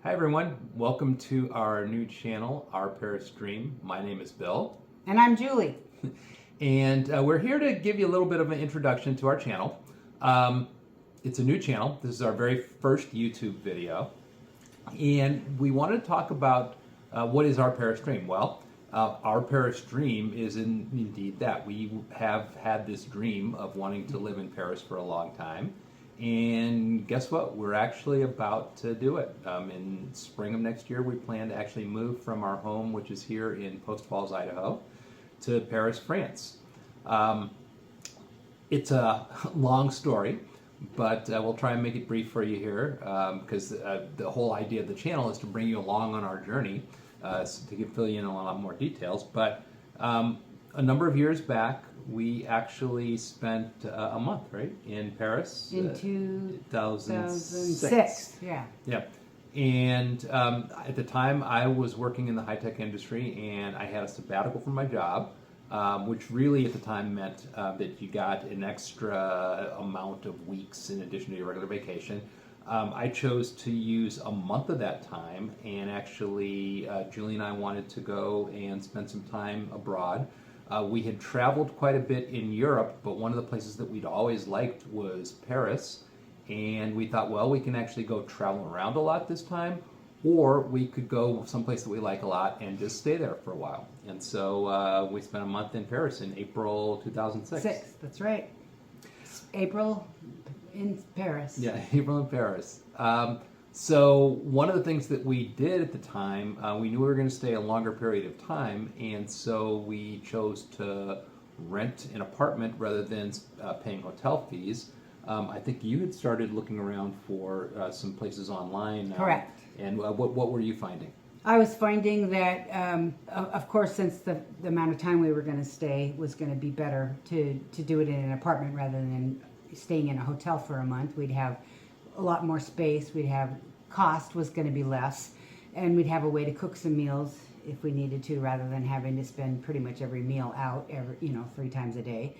Hi everyone, welcome to our new channel, Our Paris Dream. My name is Bill. And I'm Julie. And we're here to give you a little bit of an introduction to our channel. It's a new channel. This is our very first YouTube video. And we wanted to talk about what is Our Paris Dream? Well, Our Paris Dream is indeed that. We have had this dream of wanting to live in Paris for a long time. And guess what? We're actually about to do it. In spring of next year, we plan to actually move from our home, which is here in Post Falls, Idaho, to Paris, France. It's a long story, but we'll try and make it brief for you here because the whole idea of the channel is to bring you along on our journey to fill you in on a lot more details. But a number of years back, we actually spent a month, right, in Paris. In 2006. Yeah. Yeah. And at the time, I was working in the high-tech industry, and I had a sabbatical from my job, which really at the time meant that you got an extra amount of weeks in addition to your regular vacation. I chose to use a month of that time, and actually Julie and I wanted to go and spend some time abroad. We had traveled quite a bit in Europe, but one of the places that we'd always liked was Paris. And we thought, well, we can actually go travel around a lot this time, or we could go someplace that we like a lot and just stay there for a while. And so we spent a month in Paris in April 2006. That's right. April in Paris. Yeah, April in Paris. So one of the things that we did at the time, we knew we were going to stay a longer period of time, and so we chose to rent an apartment rather than paying hotel fees. I think you had started looking around for some places online. Correct. And what were you finding? I was finding that, of course, since the amount of time we were going to stay was going to be better to do it in an apartment rather than staying in a hotel for a month. We'd have a lot more space. We'd have cost was going to be less, and we'd have a way to cook some meals if we needed to, rather than having to spend pretty much every meal out 3 times a day,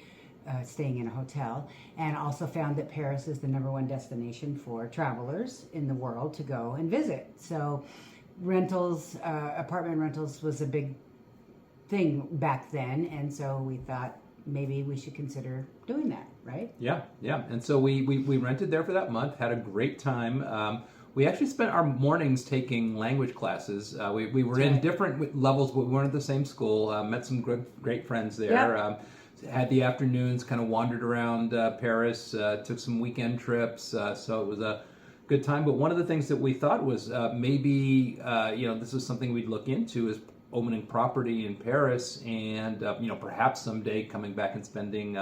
staying in a hotel. And also found that Paris is the #1 destination for travelers in the world to go and visit. So rentals, apartment rentals was a big thing back then, and so we thought maybe we should consider doing that, right? Yeah. And so we rented there for that month, had a great time. We actually spent our mornings taking language classes. We were in different levels, but we weren't at the same school. Met some great friends there. Yeah. Had the afternoons, kind of wandered around Paris, took some weekend trips. So it was a good time. But one of the things that we thought was maybe, this is something we'd look into is owning property in Paris, and perhaps someday coming back and spending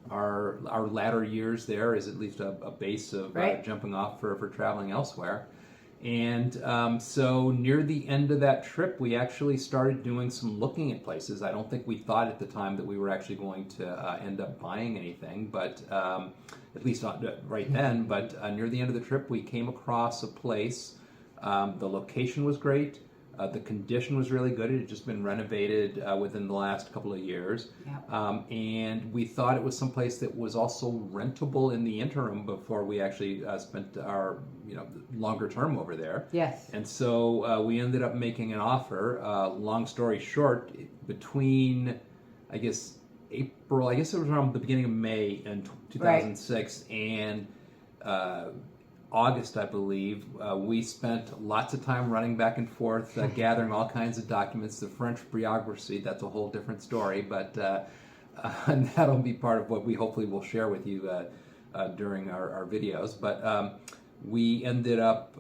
our latter years there is at least a base of jumping off for traveling elsewhere. And so near the end of that trip, we actually started doing some looking at places. I don't think we thought at the time that we were actually going to end up buying anything, but at least not right then. But near the end of the trip, we came across a place. The location was great. The condition was really good. It had just been renovated within the last couple of years. Yep. And we thought it was someplace that was also rentable in the interim before we actually spent our longer term over there. Yes. And so we ended up making an offer. Long story short, between, I guess it was around the beginning of May in 2006 and August, I believe, we spent lots of time running back and forth, gathering all kinds of documents. The French bureaucracy, that's a whole different story, but and that'll be part of what we hopefully will share with you during our videos. But we ended up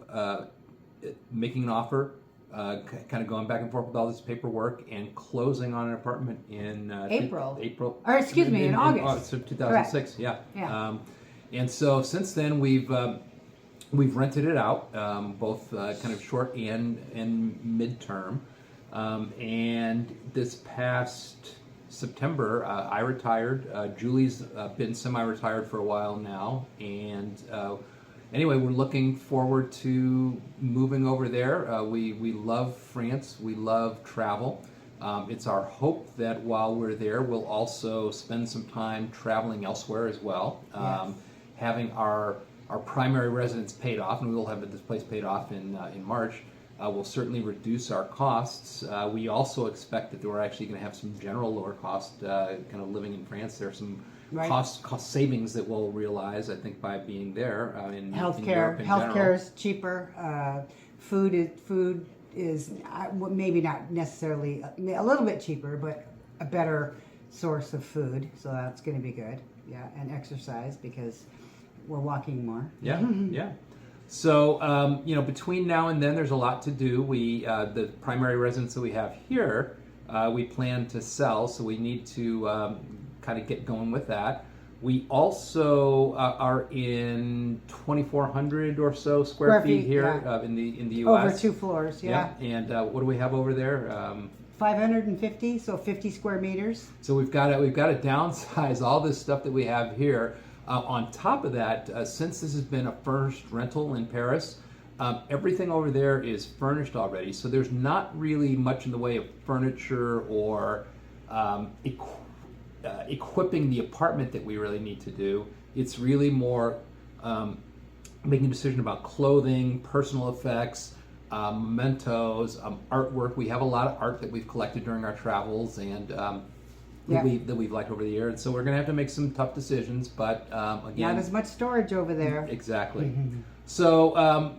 making an offer, kind of going back and forth with all this paperwork and closing on an apartment in April. Or excuse me, in August. of 2006. Correct. Yeah. And so since then we've rented it out, both kind of short and midterm. And this past September, I retired. Julie's been semi-retired for a while now. And anyway, we're looking forward to moving over there. We love France. We love travel. It's our hope that while we're there, we'll also spend some time traveling elsewhere as well. Yes. Having our our primary residence paid off, and we will have this place paid off in March, will certainly reduce our costs. We also expect that we're actually going to have some general lower cost kind of living in France. There are some Right. cost savings that we'll realize, I think, by being there in Healthcare, Europe in healthcare general. is cheaper. Food is maybe not necessarily a little bit cheaper, but a better source of food. So that's going to be good. Yeah, and exercise because we're walking more. Yeah, yeah. So between now and then, there's a lot to do. We the primary residence that we have here, we plan to sell, so we need to kind of get going with that. We also are in 2,400 or so square feet here yeah. in the U.S. Over 2 floors, yeah. And what do we have over there? 550, so 50 square meters. So we've got to downsize all this stuff that we have here. On top of that, since this has been a furnished rental in Paris, everything over there is furnished already. So there's not really much in the way of furniture or equipping the apartment that we really need to do. It's really more making a decision about clothing, personal effects, mementos, artwork. We have a lot of art that we've collected during our travels and that we've liked over the years. And so we're going to have to make some tough decisions, but again, Not as much storage over there. exactly. Mm-hmm. So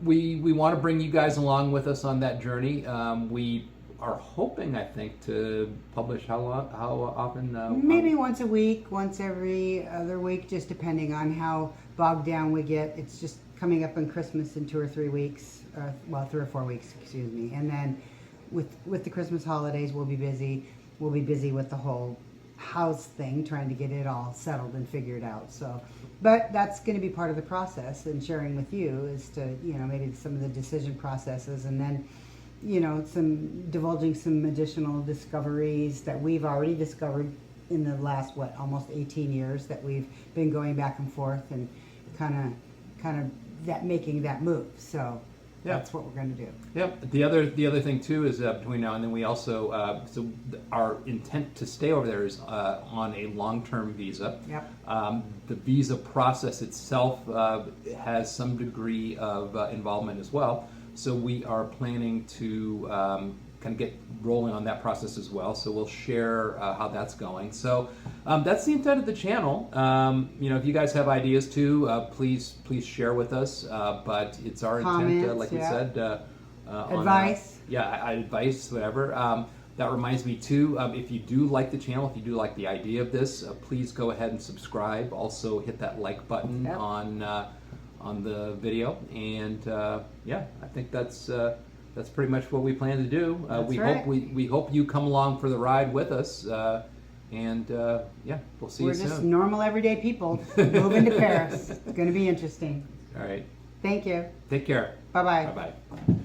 we want to bring you guys along with us on that journey. We are hoping, I think, to publish how often? Maybe once a week, once every other week, just depending on how bogged down we get. It's just coming up on Christmas in 2 or 3 weeks, 3 or 4 weeks, excuse me. And then with the Christmas holidays, we'll be busy. We'll be busy with the whole house thing, trying to get it all settled and figured out. So, but that's going to be part of the process, and sharing with you is to, maybe some of the decision processes, and then divulging some additional discoveries that we've already discovered in the last, almost 18 years that we've been going back and forth and kind of that making that move. So that's what we're going to do. Yep. The other thing too is between now and then we also our intent to stay over there is on a long-term visa. Yep. The visa process itself has some degree of involvement as well. So we are planning to kind of get rolling on that process as well. So we'll share how that's going. So that's the intent of the channel. If you guys have ideas too, please share with us. But it's our Comments, intent, like we said. Advice. Advice, whatever. That reminds me too, if you do like the channel, if you do like the idea of this, please go ahead and subscribe. Also hit that like button on the video, and I think that's pretty much what we plan to do. We hope you come along for the ride with us, and we'll see you soon. We're just normal everyday people moving to Paris. It's going to be interesting. All right. Thank you. Take care. Bye-bye. Bye bye.